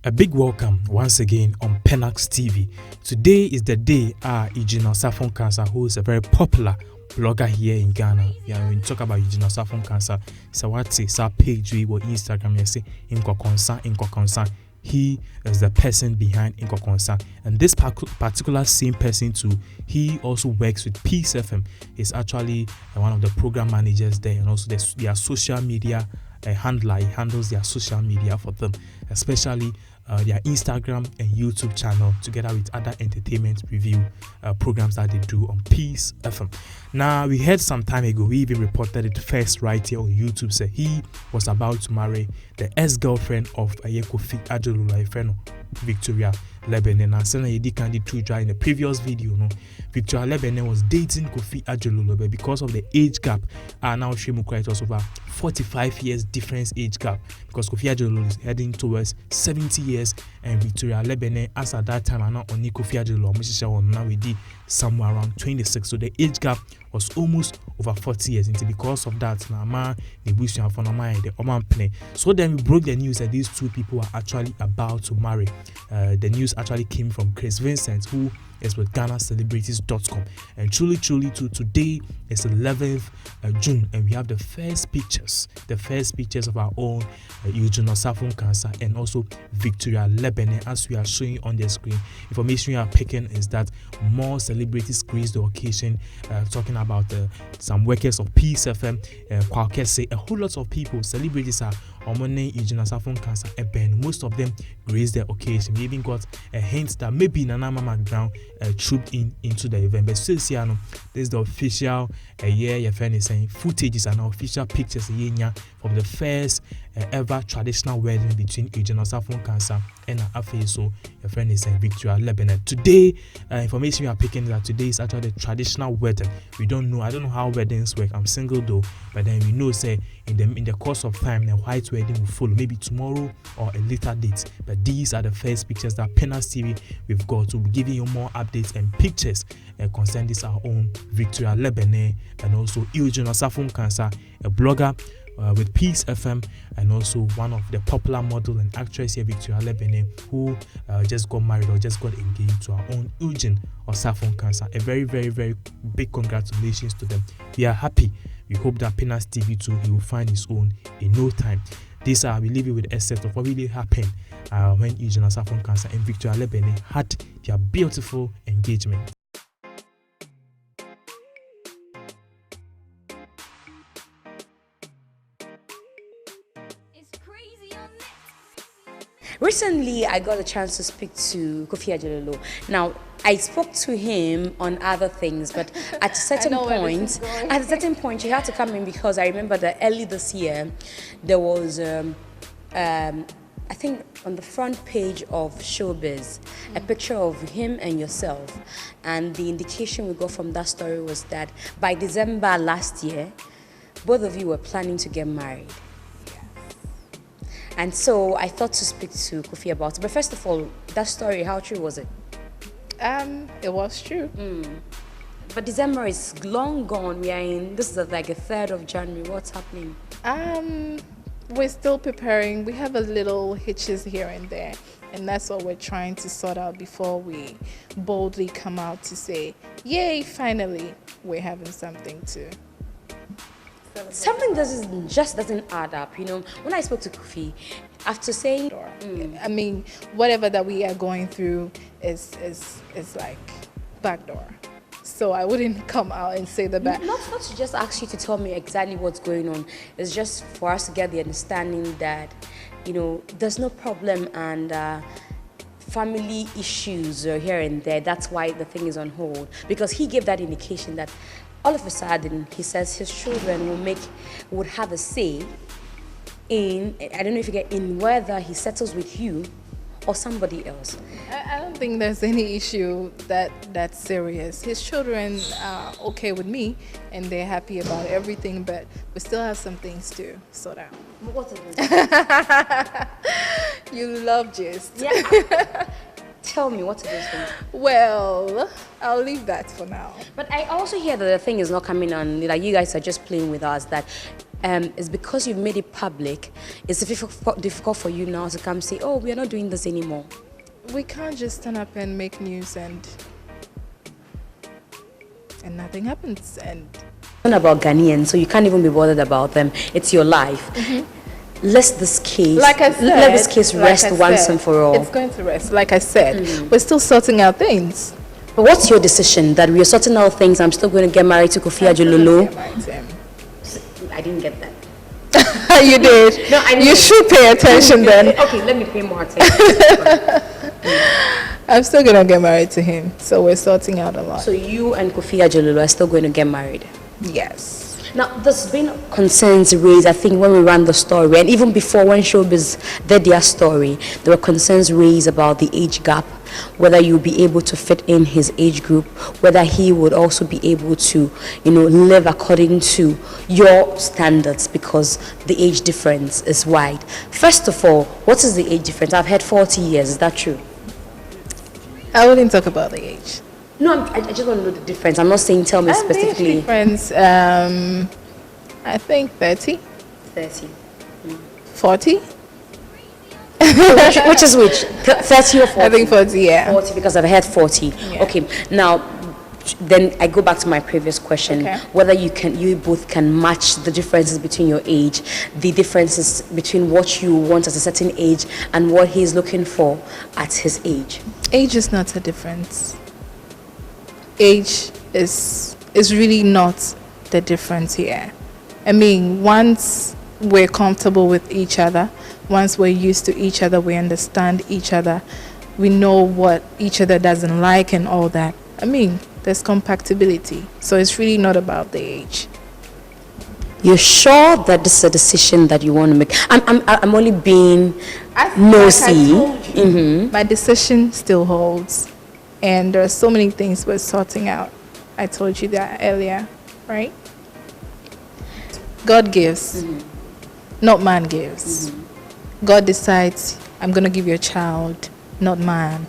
A big welcome once again on Pinax TV. Today is the day Eugene Nkonkonsa, who is a very popular blogger here in Ghana. Yeah, when you talk about Eugene Nkonkonsa, so what's his page we on Instagram, you say Nkonkonsa. He is the person behind Nkonkonsa, and this particular same person too, he also works with Peace FM. He's actually one of the program managers there, and also their social media handler. He handles their social media for them, especially their Instagram and YouTube channel, together with other entertainment review programs that they do on Peace FM. Now, we heard some time ago, we even reported it first right here on YouTube, say he was about to marry the ex-girlfriend of Kofi Adjolula, friend Victora Lebene. And so he did in the previous video, Victora Lebene was dating Kofi Adjolula, but because of the age gap, now Shemukra, it was over 45 years difference age gap, because Kofi Adjolula is heading towards 70 years, and Victora Lebene, as at that time, and now only Kofi Adjolula, now we did somewhere around 26. So the age gap was almost over 40 years. And because of that, so then we broke the news that these two people are actually about to marry. The news actually came from Chris Vincent, who is with GhanaCelebrities.com. And truly, today is 11th June, and we have the first pictures of our own Eugene Nkonkonsa and also Victora Lebene, as we are showing on the screen. Information we are picking is that more celebrities graced the occasion, talking about some workers of Peace FM, say a whole lot of people, celebrities are on Eugene Nkonkonsa, and most of them graced the occasion. We even got a hint that maybe Nana Mama Brown trooped into the event. But still, this is the official your friend is saying footages and official pictures from the first ever traditional wedding between Eugene Nkonkonsa and so your friend is saying Victora Lebene. Today, information we are picking is that today is actually the traditional wedding. I don't know how weddings work. I'm single though, but then we know say in the course of time the white wedding will follow, maybe tomorrow or a later date. But these are the first pictures that Pinax TV we've got to be giving you more updates and pictures concerning this our own Victora Lebene and also Eugene Nkonkonsa, a blogger with Peace FM, and also one of the popular model and actress here, Victora Lebene, who just got married or just got engaged to our own Eugene Nkonkonsa. A very, very, very big congratulations to them. We are happy. We hope that Pinax TV too, he will find his own in no time. This we leave you with a set of what really happened when Eugene Nkonkonsa and Victora Lebene had their beautiful engagement. Recently, I got a chance to speak to Kofi Adjolula. Now, I spoke to him on other things, but at a certain point, he had to come in because I remember that early this year, there was, I think, on the front page of Showbiz, a picture of him and yourself. And the indication we got from that story was that by December last year, both of you were planning to get married. And so I thought to speak to Kofi about it. But first of all, that story, how true was it? It was true. But December is long gone. This is like the 3rd of January. What's happening? We're still preparing. We have a little hitches here and there. And that's what we're trying to sort out before we boldly come out to say, yay, finally, we're having something to... Something doesn't add up, When I spoke to Kofi, after saying, I mean, whatever that we are going through is like backdoor. So I wouldn't come out and say the back. Not to just ask you to tell me exactly what's going on. It's just for us to get the understanding that, there's no problem and family issues are here and there. That's why the thing is on hold. Because he gave that indication that all of a sudden, he says his children would have a say in, I don't know if you get, in whether he settles with you or somebody else. I don't think there's any issue that's serious. His children are okay with me and they're happy about everything, but we still have some things to sort out. What are those? You love gist. Yeah. Tell me what it is for you. Well, I'll leave that for now. But I also hear that the thing is not coming on, like you guys are just playing with us, that it's because you've made it public, it's difficult for you now to come say, oh, we are not doing this anymore. We can't just stand up and make news and nothing happens. And It's not about Ghanaians, so you can't even be bothered about them. It's your life. Let this case, like I said, let this case rest once and for all. It's going to rest. Like I said, we're still sorting out things. But what's your decision that we are sorting out things? I'm still going to get married to Kofi Ajololo. I didn't get that. You did. No, I you should pay attention then. Okay, let me pay more attention. I'm still going to get married to him. So we're sorting out a lot. So you and Kofi Ajololo are still going to get married? Yes. Now, there's been concerns raised, I think, when we ran the story, and even before when Showbiz did their story, there were concerns raised about the age gap, whether you'll be able to fit in his age group, whether he would also be able to, live according to your standards, because the age difference is wide. First of all, what is the age difference? I've heard 40 years, is that true? I wouldn't talk about the age. No, I just want to know the difference. I'm not saying tell me specifically. The difference, I think 30. 30. 40? Which is which? 30 or 40? I think 40, yeah. 40, because I've heard 40. Yeah. Okay, now, then I go back to my previous question. Okay. Whether you both can match the differences between your age, the differences between what you want at a certain age and what he's looking for at his age. Age is not a difference. Age is really not the difference here. I mean, once we're comfortable with each other, once we're used to each other, we understand each other, we know what each other doesn't like and all that. I mean, there's compatibility. So it's really not about the age. You're sure that this is a decision that you want to make? I'm only being nosy. My decision still holds. And there are so many things we're sorting out. I told you that earlier, right? God gives, not man gives. God decides, I'm going to give you a child, not man.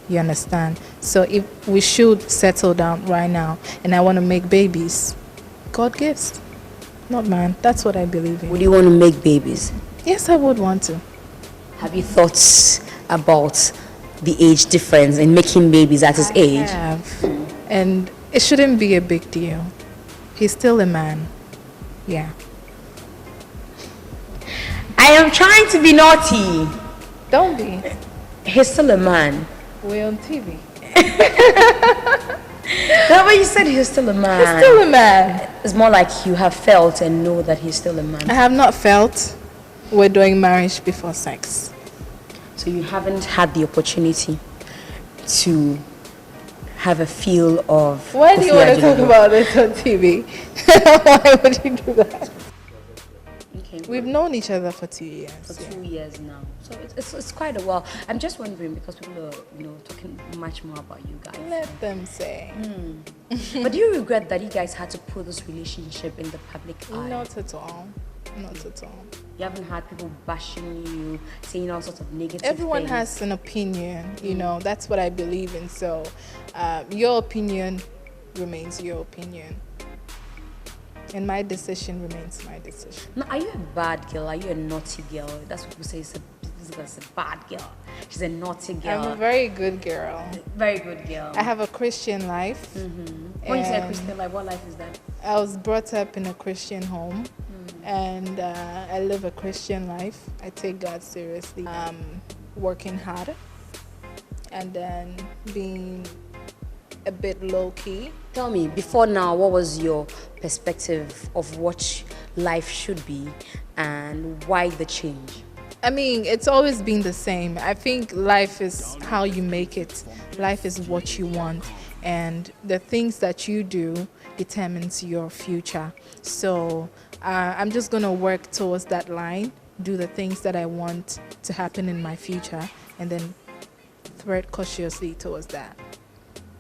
You understand? So if we should settle down right now and I want to make babies, God gives, not man. That's what I believe in. Would you want to make babies? Yes, I would want to. Have you thought about the age difference in making babies at his age? I have. And it shouldn't be a big deal. He's still a man. Yeah. I am trying to be naughty. Don't be. He's still a man. We're on TV. No, but you said he's still a man. He's still a man. It's more like you have felt and know that he's still a man. I have not felt we're doing marriage before sex. So you haven't had the opportunity to have a feel of... Why do you want to talk about this on TV? Why would you do that? Okay. We've known each other for 2 years. For 2 years now. So it's quite a while. I'm just wondering, because people are, talking much more about you guys. Let them say. But do you regret that you guys had to put this relationship in the public eye? Not at all. Not at all. You haven't had people bashing you, saying all sorts of negative Everyone things? has an opinion, that's what I believe in. So your opinion remains your opinion. And my decision remains my decision. Now, are you a bad girl? Are you a naughty girl? That's what people say. This girl's a bad girl. She's a naughty girl. I'm a very good girl. Very good girl. I have a Christian life. When you say a Christian life, what life is that? I was brought up in a Christian home. And I live a Christian life. I take God seriously. Working hard. And then being a bit low-key. Tell me, before now, what was your perspective of what life should be and why the change? I mean, it's always been the same. I think life is how you make it. Life is what you want. And the things that you do determines your future. So I'm just going to work towards that line, do the things that I want to happen in my future, and then thread cautiously towards that.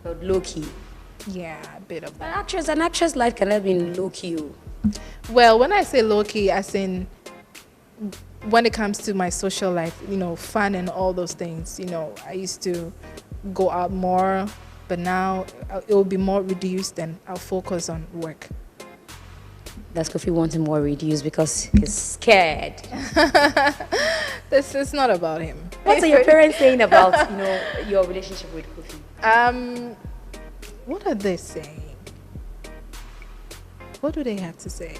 But low-key? Yeah, a bit of that. An actress life cannot be low-key. Well, when I say low-key, as in when it comes to my social life, fun and all those things, I used to go out more, but now it will be more reduced and I'll focus on work. Does Kofi want him more reduced because he's scared? This is not about him. What are your parents saying about, your relationship with Kofi? What are they saying? What do they have to say?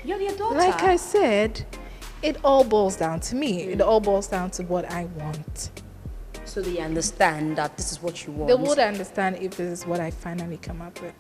You're their daughter. Like I said, it all boils down to me. It all boils down to what I want. So they understand that this is what you want. They would understand if this is what I finally come up with.